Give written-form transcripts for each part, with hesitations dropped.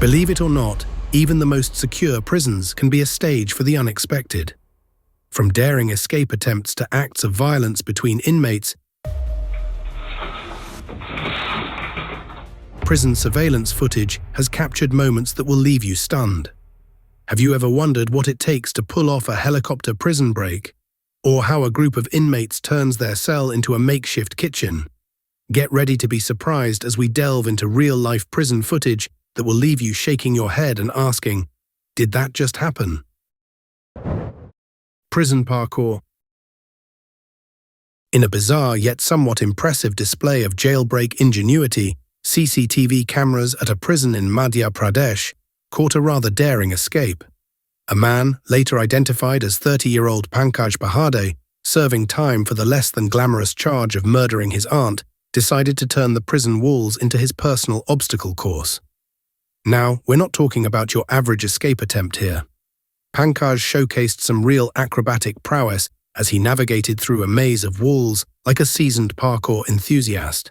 Believe it or not, even the most secure prisons can be a stage for the unexpected. From daring escape attempts to acts of violence between inmates, prison surveillance footage has captured moments that will leave you stunned. Have you ever wondered what it takes to pull off a helicopter prison break? Or how a group of inmates turns their cell into a makeshift kitchen? Get ready to be surprised as we delve into real-life prison footage that will leave you shaking your head and asking, did that just happen? Prison parkour. In a bizarre yet somewhat impressive display of jailbreak ingenuity, CCTV cameras at a prison in Madhya Pradesh caught a rather daring escape. A man, later identified as 30-year-old Pankaj Bahade, serving time for the less than glamorous charge of murdering his aunt, decided to turn the prison walls into his personal obstacle course. Now, we're not talking about your average escape attempt here. Pankaj showcased some real acrobatic prowess as he navigated through a maze of walls like a seasoned parkour enthusiast.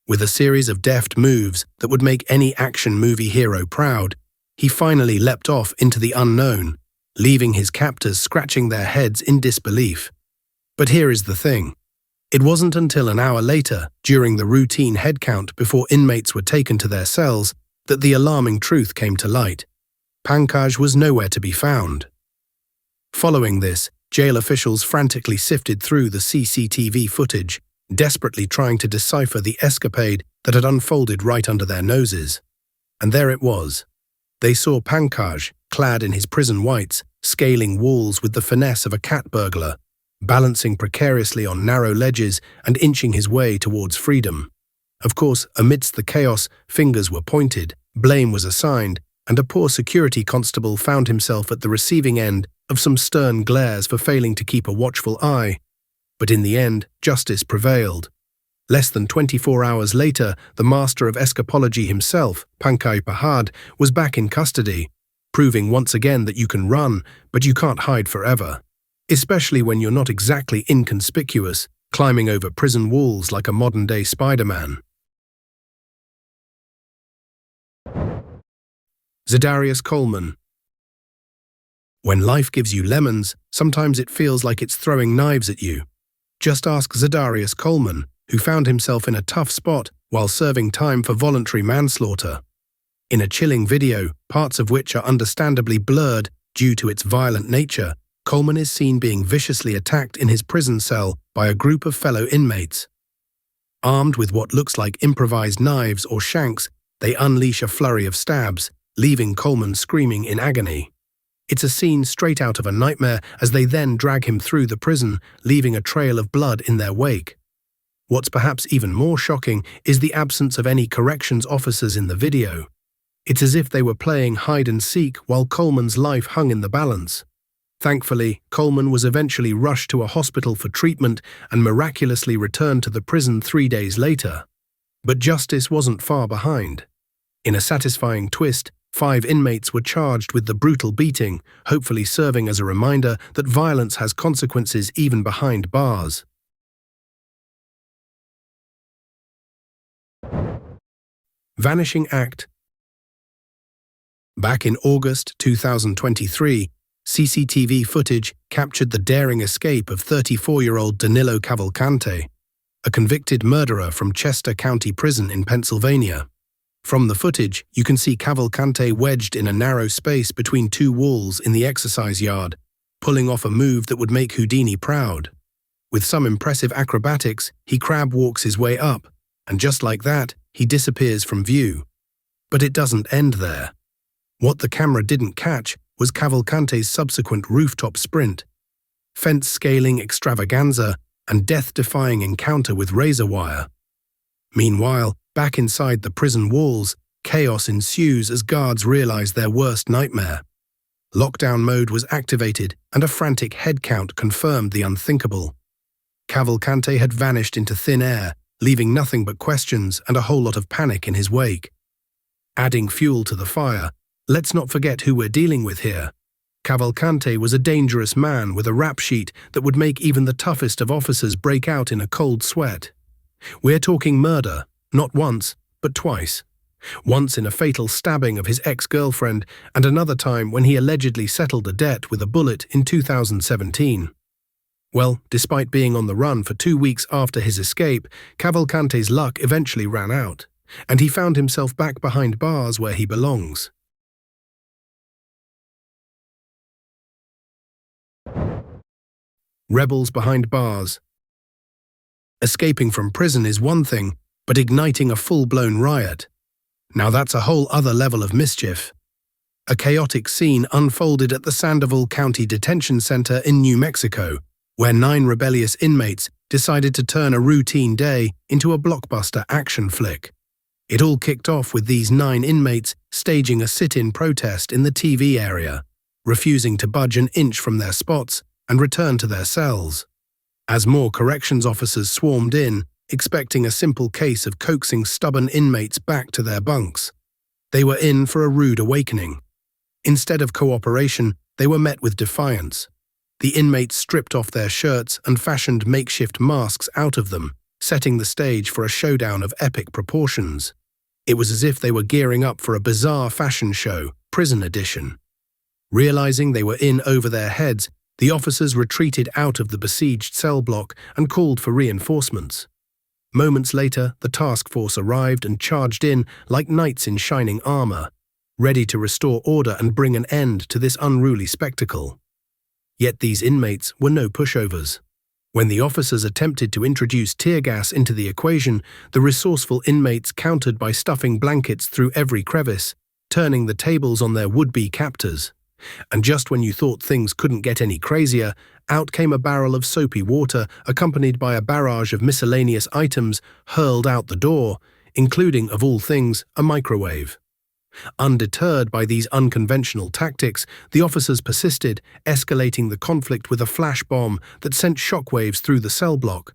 With a series of deft moves that would make any action movie hero proud, he finally leapt off into the unknown, leaving his captors scratching their heads in disbelief. But here is the thing. It wasn't until an hour later, during the routine head count before inmates were taken to their cells, that the alarming truth came to light. Pankaj was nowhere to be found. Following this, jail officials frantically sifted through the CCTV footage, desperately trying to decipher the escapade that had unfolded right under their noses. And there it was. They saw Pankaj, clad in his prison whites, scaling walls with the finesse of a cat burglar, balancing precariously on narrow ledges and inching his way towards freedom. Of course, amidst the chaos, fingers were pointed, blame was assigned, and a poor security constable found himself at the receiving end of some stern glares for failing to keep a watchful eye. But in the end, justice prevailed. Less than 24 hours later, the master of escapology himself, Pankaj Bahade, was back in custody, proving once again that you can run, but you can't hide forever. Especially when you're not exactly inconspicuous, climbing over prison walls like a modern-day Spider-Man. Zadarius Coleman. When life gives you lemons, sometimes it feels like it's throwing knives at you. Just ask Zadarius Coleman, who found himself in a tough spot while serving time for voluntary manslaughter. In a chilling video, parts of which are understandably blurred due to its violent nature, Coleman is seen being viciously attacked in his prison cell by a group of fellow inmates. Armed with what looks like improvised knives or shanks, they unleash a flurry of stabs, leaving Coleman screaming in agony. It's a scene straight out of a nightmare as they then drag him through the prison, leaving a trail of blood in their wake. What's perhaps even more shocking is the absence of any corrections officers in the video. It's as if they were playing hide-and-seek while Coleman's life hung in the balance. Thankfully, Coleman was eventually rushed to a hospital for treatment and miraculously returned to the prison 3 days later. But justice wasn't far behind. In a satisfying twist, 5 inmates were charged with the brutal beating, hopefully serving as a reminder that violence has consequences even behind bars. Vanishing act. Back in August 2023, CCTV footage captured the daring escape of 34-year-old Danilo Cavalcante, a convicted murderer from Chester County Prison in Pennsylvania. From the footage, you can see Cavalcante wedged in a narrow space between 2 walls in the exercise yard, pulling off a move that would make Houdini proud. With some impressive acrobatics, he crab walks his way up, and just like that, he disappears from view. But it doesn't end there. What the camera didn't catch was Cavalcante's subsequent rooftop sprint, fence-scaling extravaganza, and death-defying encounter with razor wire. Meanwhile, back inside the prison walls, chaos ensues as guards realize their worst nightmare. Lockdown mode was activated, and a frantic head count confirmed the unthinkable. Cavalcante had vanished into thin air, leaving nothing but questions and a whole lot of panic in his wake. Adding fuel to the fire, let's not forget who we're dealing with here. Cavalcante was a dangerous man with a rap sheet that would make even the toughest of officers break out in a cold sweat. We're talking murder, not once, but twice. once in a fatal stabbing of his ex-girlfriend and another time when he allegedly settled a debt with a bullet in 2017. Well, despite being on the run for 2 weeks after his escape, Cavalcante's luck eventually ran out, and he found himself back behind bars where he belongs. Rebels behind bars. Escaping from prison is one thing, but igniting a full-blown riot, now that's a whole other level of mischief. A chaotic scene unfolded at the Sandoval County Detention Center in New Mexico, where 9 rebellious inmates decided to turn a routine day into a blockbuster action flick. It all kicked off with these 9 inmates staging a sit-in protest in the TV area, refusing to budge an inch from their spots and return to their cells. As more corrections officers swarmed in, expecting a simple case of coaxing stubborn inmates back to their bunks, they were in for a rude awakening. Instead of cooperation, they were met with defiance. The inmates stripped off their shirts and fashioned makeshift masks out of them, setting the stage for a showdown of epic proportions. It was as if they were gearing up for a bizarre fashion show, prison edition. Realizing they were in over their heads, the officers retreated out of the besieged cell block and called for reinforcements. Moments later, the task force arrived and charged in like knights in shining armor, ready to restore order and bring an end to this unruly spectacle. Yet these inmates were no pushovers. When the officers attempted to introduce tear gas into the equation, the resourceful inmates countered by stuffing blankets through every crevice, turning the tables on their would-be captors. And just when you thought things couldn't get any crazier, out came a barrel of soapy water accompanied by a barrage of miscellaneous items hurled out the door, including, of all things, a microwave. Undeterred by these unconventional tactics, the officers persisted, escalating the conflict with a flash bomb that sent shockwaves through the cell block.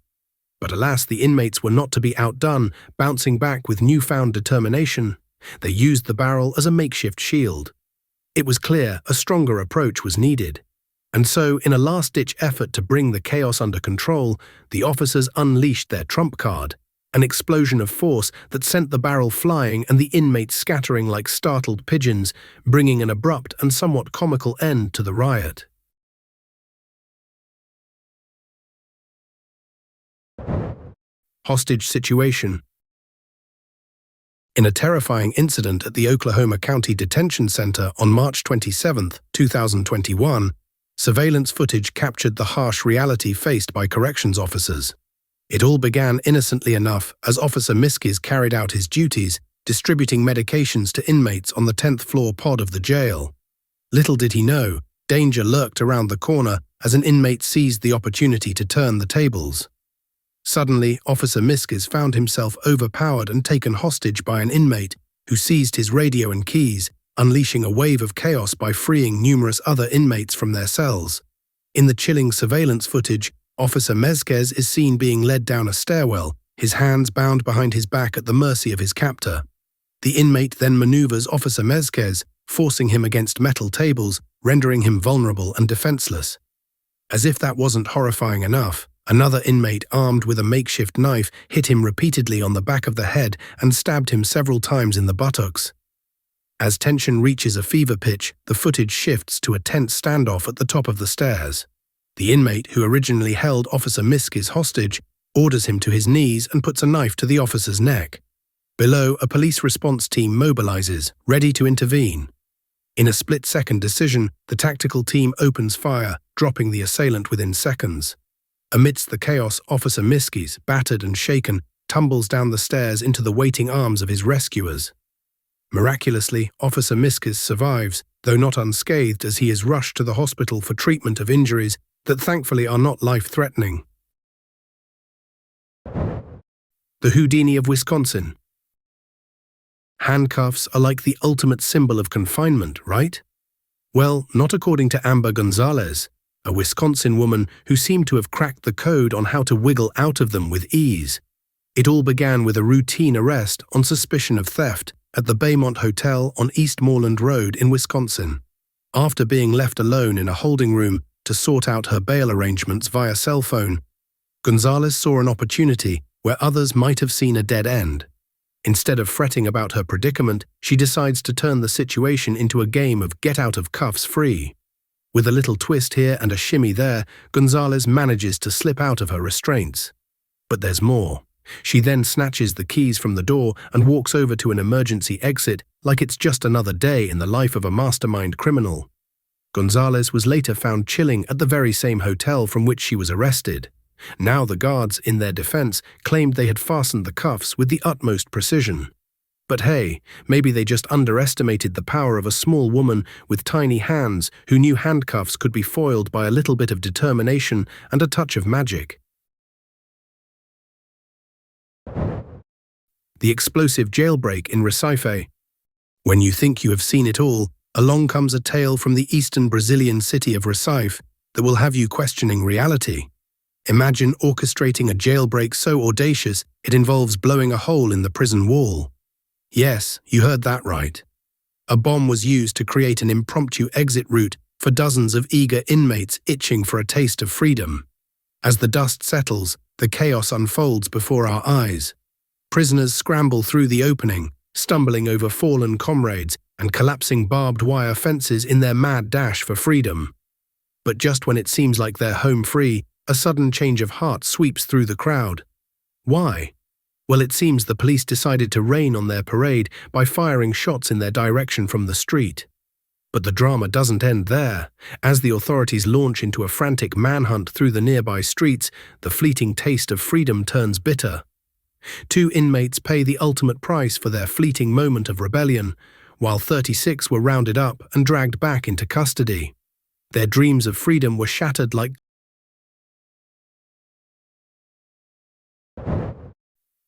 But alas, the inmates were not to be outdone, bouncing back with newfound determination. They used the barrel as a makeshift shield. It was clear a stronger approach was needed. And so, in a last-ditch effort to bring the chaos under control, the officers unleashed their trump card, an explosion of force that sent the barrel flying and the inmates scattering like startled pigeons, bringing an abrupt and somewhat comical end to the riot. Hostage situation. In a terrifying incident at the Oklahoma County Detention Center on March 27, 2021, surveillance footage captured the harsh reality faced by corrections officers. It all began innocently enough as Officer Miskis carried out his duties, distributing medications to inmates on the 10th floor pod of the jail. Little did he know, danger lurked around the corner as an inmate seized the opportunity to turn the tables. Suddenly, Officer Miskis found himself overpowered and taken hostage by an inmate who seized his radio and keys, unleashing a wave of chaos by freeing numerous other inmates from their cells. In the chilling surveillance footage, Officer Mezquez is seen being led down a stairwell, his hands bound behind his back at the mercy of his captor. The inmate then maneuvers Officer Mezquez, forcing him against metal tables, rendering him vulnerable and defenseless. As if that wasn't horrifying enough, another inmate armed with a makeshift knife hit him repeatedly on the back of the head and stabbed him several times in the buttocks. As tension reaches a fever pitch, the footage shifts to a tense standoff at the top of the stairs. The inmate, who originally held Officer Miskis hostage, orders him to his knees and puts a knife to the officer's neck. Below, a police response team mobilizes, ready to intervene. In a split-second decision, the tactical team opens fire, dropping the assailant within seconds. Amidst the chaos, Officer Miskis, battered and shaken, tumbles down the stairs into the waiting arms of his rescuers. Miraculously, Officer Miskis survives, though not unscathed, as he is rushed to the hospital for treatment of injuries that thankfully are not life-threatening. The Houdini of Wisconsin. Handcuffs are like the ultimate symbol of confinement, right? Well, not according to Amber Gonzalez, a Wisconsin woman who seemed to have cracked the code on how to wiggle out of them with ease. It all began with a routine arrest on suspicion of theft at the Baymont Hotel on Eastmoreland Road in Wisconsin. After being left alone in a holding room to sort out her bail arrangements via cell phone, Gonzalez saw an opportunity where others might have seen a dead end. Instead of fretting about her predicament, she decides to turn the situation into a game of get out of cuffs free. With a little twist here and a shimmy there, Gonzalez manages to slip out of her restraints. But there's more. She then snatches the keys from the door and walks over to an emergency exit like it's just another day in the life of a mastermind criminal. Gonzalez was later found chilling at the very same hotel from which she was arrested. Now the guards, in their defense, claimed they had fastened the cuffs with the utmost precision. But hey, maybe they just underestimated the power of a small woman with tiny hands who knew handcuffs could be foiled by a little bit of determination and a touch of magic. The explosive jailbreak in Recife. When you think you have seen it all, along comes a tale from the eastern Brazilian city of Recife that will have you questioning reality. Imagine orchestrating a jailbreak so audacious it involves blowing a hole in the prison wall. Yes, you heard that right. A bomb was used to create an impromptu exit route for dozens of eager inmates itching for a taste of freedom. As the dust settles, the chaos unfolds before our eyes. Prisoners scramble through the opening, stumbling over fallen comrades and collapsing barbed wire fences in their mad dash for freedom. But just when it seems like they're home free, a sudden change of heart sweeps through the crowd. Why? Well, it seems the police decided to rain on their parade by firing shots in their direction from the street. But the drama doesn't end there. As the authorities launch into a frantic manhunt through the nearby streets, the fleeting taste of freedom turns bitter. 2 inmates pay the ultimate price for their fleeting moment of rebellion, while 36 were rounded up and dragged back into custody. Their dreams of freedom were shattered like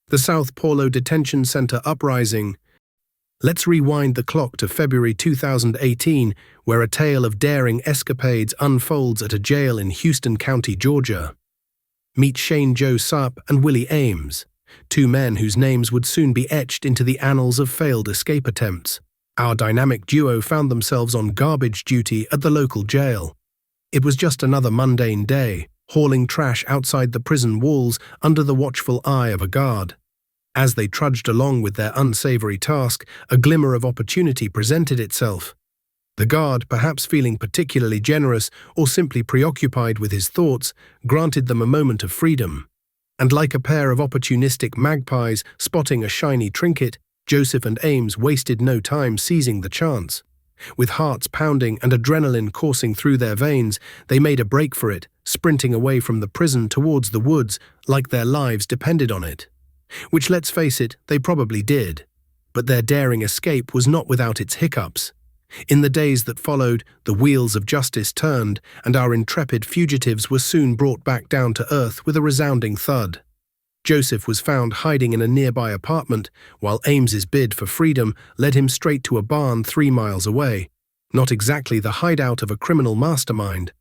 the South Paulo Detention Center uprising. Let's rewind the clock to February 2018, where a tale of daring escapades unfolds at a jail in Houston County, Georgia. Meet Shane Joe Sapp and Willie Ames, 2 men whose names would soon be etched into the annals of failed escape attempts. Our dynamic duo found themselves on garbage duty at the local jail. It was just another mundane day, hauling trash outside the prison walls under the watchful eye of a guard. As they trudged along with their unsavory task, a glimmer of opportunity presented itself. The guard, perhaps feeling particularly generous or simply preoccupied with his thoughts, granted them a moment of freedom. And like a pair of opportunistic magpies spotting a shiny trinket, Joseph and Ames wasted no time seizing the chance. With hearts pounding and adrenaline coursing through their veins, they made a break for it, sprinting away from the prison towards the woods like their lives depended on it. Which, let's face it, they probably did. But their daring escape was not without its hiccups. In the days that followed, the wheels of justice turned, and our intrepid fugitives were soon brought back down to earth with a resounding thud. Joseph was found hiding in a nearby apartment, while Ames's bid for freedom led him straight to a barn 3 miles away, not exactly the hideout of a criminal mastermind.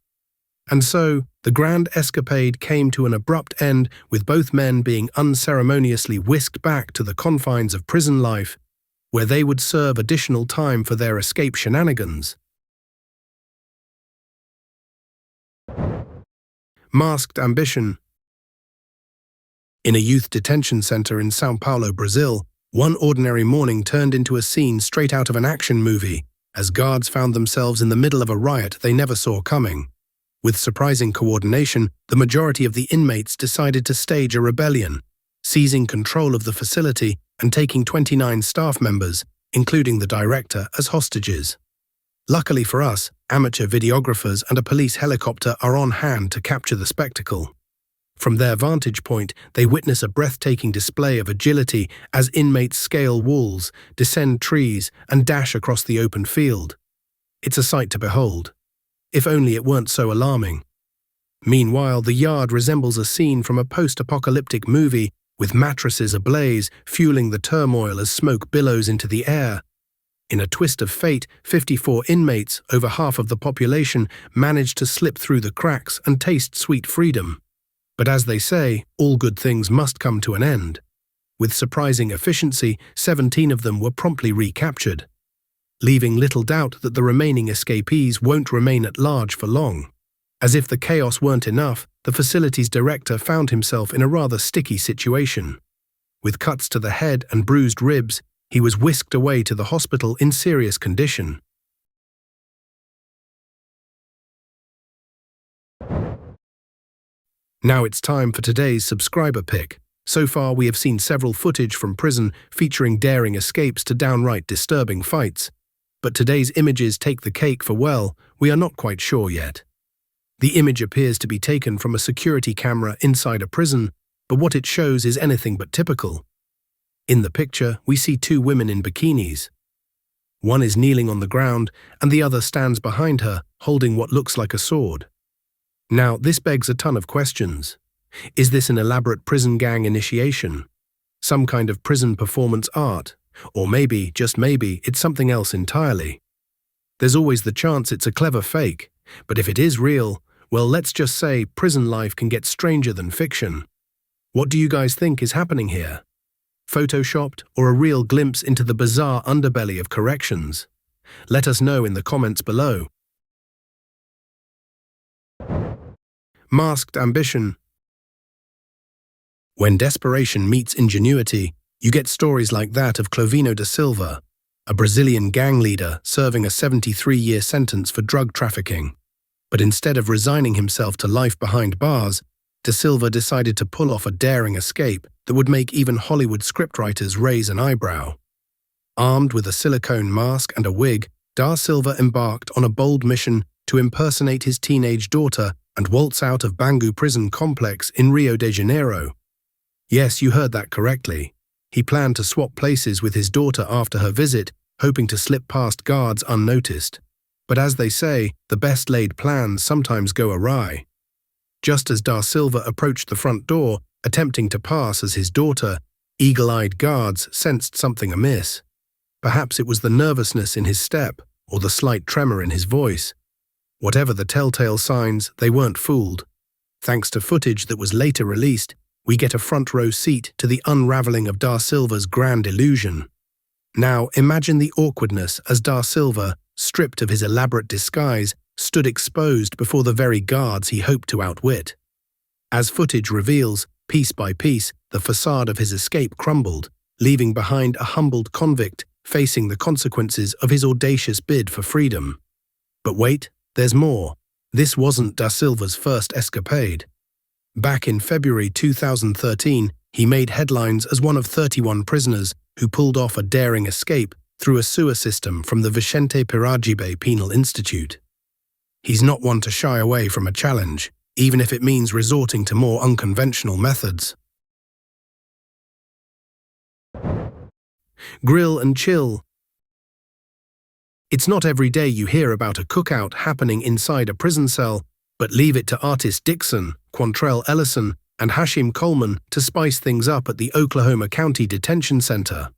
And so, the grand escapade came to an abrupt end, with both men being unceremoniously whisked back to the confines of prison life, where they would serve additional time for their escape shenanigans. Masked ambition. In a youth detention center in São Paulo, Brazil, one ordinary morning turned into a scene straight out of an action movie, as guards found themselves in the middle of a riot they never saw coming. With surprising coordination, the majority of the inmates decided to stage a rebellion, seizing control of the facility and taking 29 staff members, including the director, as hostages. Luckily for us, amateur videographers and a police helicopter are on hand to capture the spectacle. From their vantage point, they witness a breathtaking display of agility as inmates scale walls, descend trees, and dash across the open field. It's a sight to behold. If only it weren't so alarming. Meanwhile, the yard resembles a scene from a post-apocalyptic movie, with mattresses ablaze, fueling the turmoil as smoke billows into the air. In a twist of fate, 54 inmates, over half of the population, managed to slip through the cracks and taste sweet freedom. But as they say, all good things must come to an end. With surprising efficiency, 17 of them were promptly recaptured, leaving little doubt that the remaining escapees won't remain at large for long. As if the chaos weren't enough, the facility's director found himself in a rather sticky situation. With cuts to the head and bruised ribs, he was whisked away to the hospital in serious condition. Now it's time for today's subscriber pick. So far, we have seen several footage from prison featuring daring escapes to downright disturbing fights. But today's images take the cake for, well, we are not quite sure yet. The image appears to be taken from a security camera inside a prison, but what it shows is anything but typical. In the picture, we see two women in bikinis. One is kneeling on the ground, and the other stands behind her, holding what looks like a sword. Now, this begs a ton of questions. Is this an elaborate prison gang initiation? Some kind of prison performance art? Or maybe, just maybe, it's something else entirely. There's always the chance it's a clever fake, but if it is real, well, let's just say prison life can get stranger than fiction. What do you guys think is happening here? Photoshopped or a real glimpse into the bizarre underbelly of corrections? Let us know in the comments below. Masked ambition. When desperation meets ingenuity, you get stories like that of Clovino da Silva, a Brazilian gang leader serving a 73-year sentence for drug trafficking. But instead of resigning himself to life behind bars, da Silva decided to pull off a daring escape that would make even Hollywood scriptwriters raise an eyebrow. Armed with a silicone mask and a wig, da Silva embarked on a bold mission to impersonate his teenage daughter and waltz out of Bangu prison complex in Rio de Janeiro. Yes, you heard that correctly. He planned to swap places with his daughter after her visit, hoping to slip past guards unnoticed. But as they say, the best-laid plans sometimes go awry. Just as da Silva approached the front door, attempting to pass as his daughter, eagle-eyed guards sensed something amiss. Perhaps it was the nervousness in his step or the slight tremor in his voice. Whatever the telltale signs, they weren't fooled. Thanks to footage that was later released, we get a front-row seat to the unraveling of da Silva's grand illusion. Now, imagine the awkwardness as da Silva, stripped of his elaborate disguise, stood exposed before the very guards he hoped to outwit. As footage reveals, piece by piece, the facade of his escape crumbled, leaving behind a humbled convict facing the consequences of his audacious bid for freedom. But wait, there's more. This wasn't da Silva's first escapade. Back in February 2013, he made headlines as one of 31 prisoners who pulled off a daring escape through a sewer system from the Vicente Piragibe Penal Institute. He's not one to shy away from a challenge, even if it means resorting to more unconventional methods. Grill and chill. It's not every day you hear about a cookout happening inside a prison cell, but leave it to artist Dixon, Quantrell Ellison, and Hashim Coleman to spice things up at the Oklahoma County Detention Center.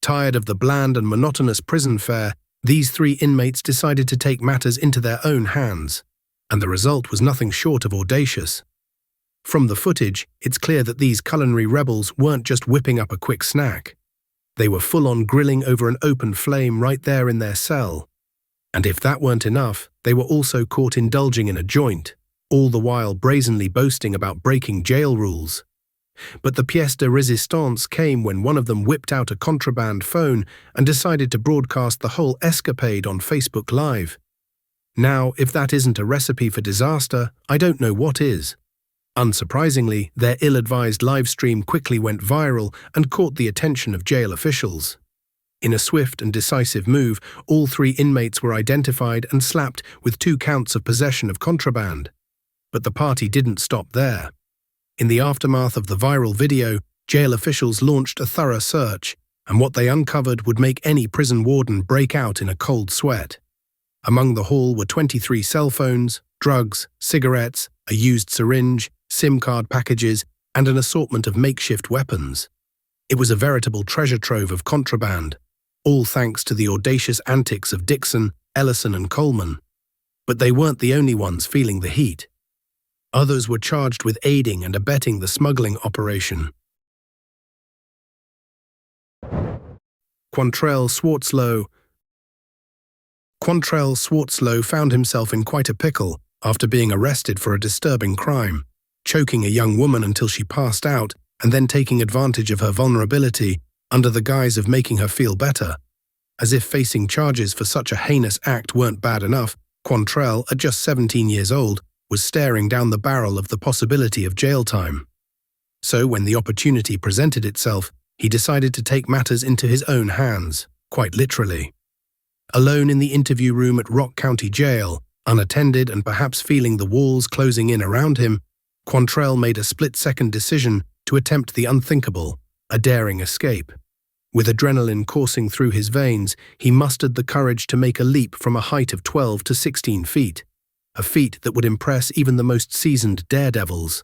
Tired of the bland and monotonous prison fare, these three inmates decided to take matters into their own hands, and the result was nothing short of audacious. From the footage, it's clear that these culinary rebels weren't just whipping up a quick snack. They were full-on grilling over an open flame right there in their cell. And if that weren't enough, they were also caught indulging in a joint, all the while brazenly boasting about breaking jail rules. But the pièce de résistance came when one of them whipped out a contraband phone and decided to broadcast the whole escapade on Facebook Live. Now, if that isn't a recipe for disaster, I don't know what is. Unsurprisingly, their ill-advised livestream quickly went viral and caught the attention of jail officials. In a swift and decisive move, all three inmates were identified and slapped with 2 counts of possession of contraband. But the party didn't stop there. In the aftermath of the viral video, jail officials launched a thorough search, and what they uncovered would make any prison warden break out in a cold sweat. Among the haul were 23 cell phones, drugs, cigarettes, a used syringe, SIM card packages, and an assortment of makeshift weapons. It was a veritable treasure trove of contraband, all thanks to the audacious antics of Dixon, Ellison, and Coleman. But they weren't the only ones feeling the heat. Others were charged with aiding and abetting the smuggling operation. Quantrell Swartzlow found himself in quite a pickle after being arrested for a disturbing crime, choking a young woman until she passed out and then taking advantage of her vulnerability under the guise of making her feel better. As if facing charges for such a heinous act weren't bad enough, Quantrell, at just 17 years old, was staring down the barrel of the possibility of jail time. So when the opportunity presented itself, he decided to take matters into his own hands, quite literally. Alone in the interview room at Rock County Jail, unattended and perhaps feeling the walls closing in around him, Quantrell made a split-second decision to attempt the unthinkable, a daring escape. With adrenaline coursing through his veins, he mustered the courage to make a leap from a height of 12 to 16 feet, a feat that would impress even the most seasoned daredevils.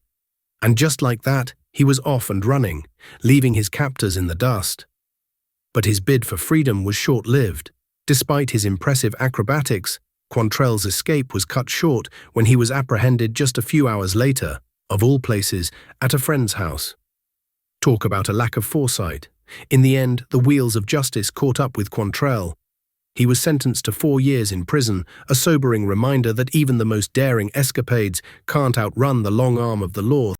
And just like that, he was off and running, leaving his captors in the dust. But his bid for freedom was short-lived. Despite his impressive acrobatics, Quantrell's escape was cut short when he was apprehended just a few hours later, of all places, at a friend's house. Talk about a lack of foresight. In the end, the wheels of justice caught up with Quantrell. He was sentenced to 4 years in prison, a sobering reminder that even the most daring escapades can't outrun the long arm of the law.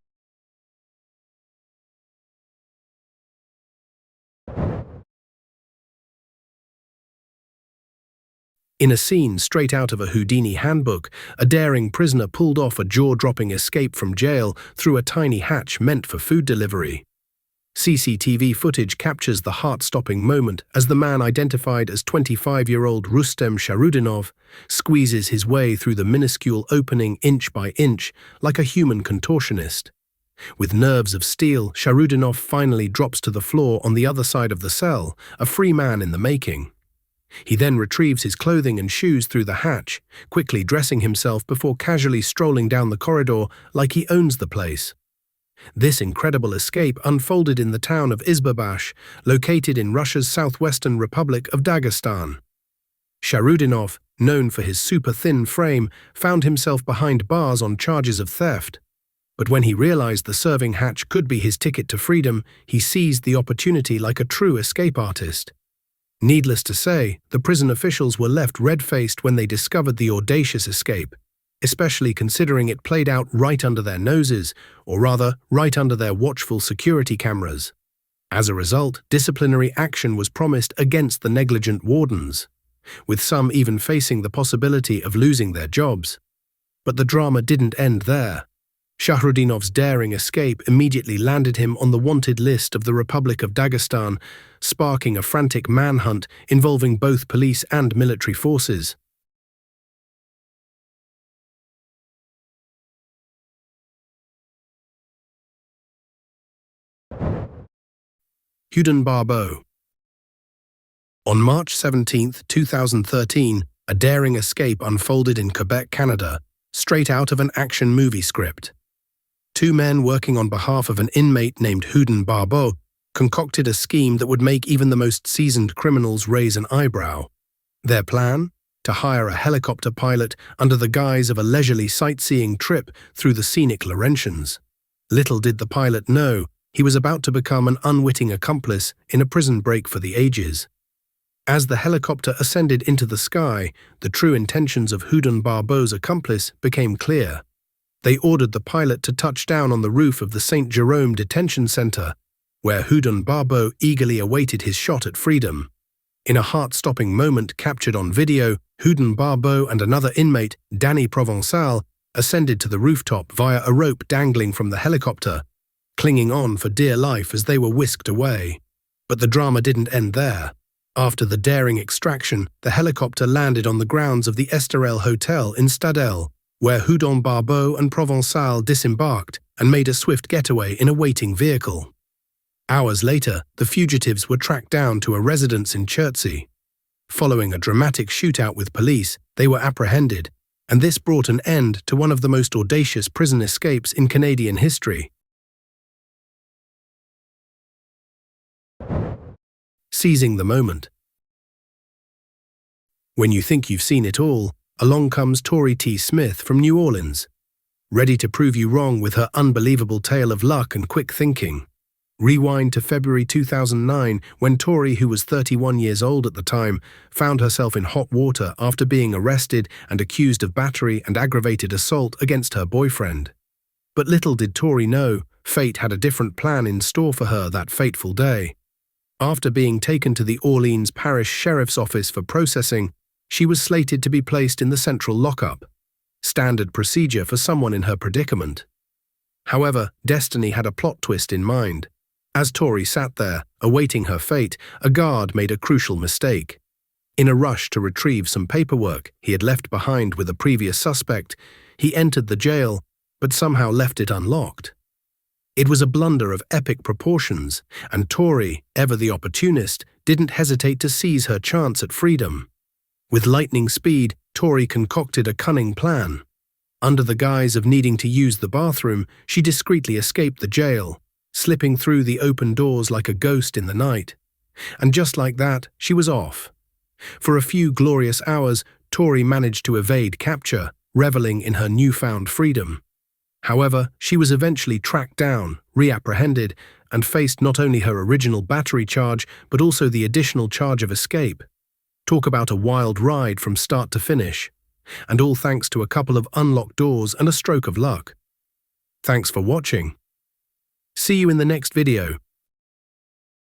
In a scene straight out of a Houdini handbook, a daring prisoner pulled off a jaw-dropping escape from jail through a tiny hatch meant for food delivery. CCTV footage captures the heart-stopping moment as the man identified as 25-year-old Rustem Sharudinov squeezes his way through the minuscule opening inch by inch like a human contortionist. With nerves of steel, Sharudinov finally drops to the floor on the other side of the cell, a free man in the making. He then retrieves his clothing and shoes through the hatch, quickly dressing himself before casually strolling down the corridor like he owns the place. This incredible escape unfolded in the town of Izbabash, located in Russia's southwestern Republic of Dagestan. Sharudinov, known for his super-thin frame, found himself behind bars on charges of theft. But when he realized the serving hatch could be his ticket to freedom, he seized the opportunity like a true escape artist. Needless to say, the prison officials were left red-faced when they discovered the audacious escape, especially considering it played out right under their noses, or rather, right under their watchful security cameras. As a result, disciplinary action was promised against the negligent wardens, with some even facing the possibility of losing their jobs. But the drama didn't end there. Shahrudinov's daring escape immediately landed him on the wanted list of the Republic of Dagestan, sparking a frantic manhunt involving both police and military forces. Houdini Barbeau. On March 17, 2013, a daring escape unfolded in Quebec, Canada, straight out of an action movie script. 2 men working on behalf of an inmate named Houdini Barbeau concocted a scheme that would make even the most seasoned criminals raise an eyebrow. Their plan? To hire a helicopter pilot under the guise of a leisurely sightseeing trip through the scenic Laurentians. Little did the pilot know, he was about to become an unwitting accomplice in a prison break for the ages. As the helicopter ascended into the sky, the true intentions of Houdini Barbeau's accomplice became clear. They ordered the pilot to touch down on the roof of the St. Jerome Detention Center, where Houdini Barbeau eagerly awaited his shot at freedom. In a heart-stopping moment captured on video, Houdini Barbeau and another inmate, Danny Provençal, ascended to the rooftop via a rope dangling from the helicopter, clinging on for dear life as they were whisked away. But the drama didn't end there. After the daring extraction, the helicopter landed on the grounds of the Estoril Hotel in Stadel, where Houdini Barbeau and Provençal disembarked and made a swift getaway in a waiting vehicle. Hours later, the fugitives were tracked down to a residence in Chertsey. Following a dramatic shootout with police, they were apprehended, and this brought an end to one of the most audacious prison escapes in Canadian history. Seizing the moment. When you think you've seen it all, along comes Tori T. Smith from New Orleans, ready to prove you wrong with her unbelievable tale of luck and quick thinking. Rewind to February 2009, when Tori, who was 31 years old at the time, found herself in hot water after being arrested and accused of battery and aggravated assault against her boyfriend. But little did Tori know, Fate had a different plan in store for her that fateful day. After being taken to the Orleans Parish Sheriff's Office for processing, she was slated to be placed in the central lockup, standard procedure for someone in her predicament. However, destiny had a plot twist in mind. As Tori sat there, awaiting her fate, a guard made a crucial mistake. In a rush to retrieve some paperwork he had left behind with a previous suspect, he entered the jail, but somehow left it unlocked. It was a blunder of epic proportions, and Tori, ever the opportunist, didn't hesitate to seize her chance at freedom. With lightning speed, Tori concocted a cunning plan. Under the guise of needing to use the bathroom, she discreetly escaped the jail, slipping through the open doors like a ghost in the night. And just like that, she was off. For a few glorious hours, Tori managed to evade capture, reveling in her newfound freedom. However, she was eventually tracked down, reapprehended, and faced not only her original battery charge, but also the additional charge of escape. Talk about a wild ride from start to finish. And all thanks to a couple of unlocked doors and a stroke of luck. Thanks for watching. See you in the next video.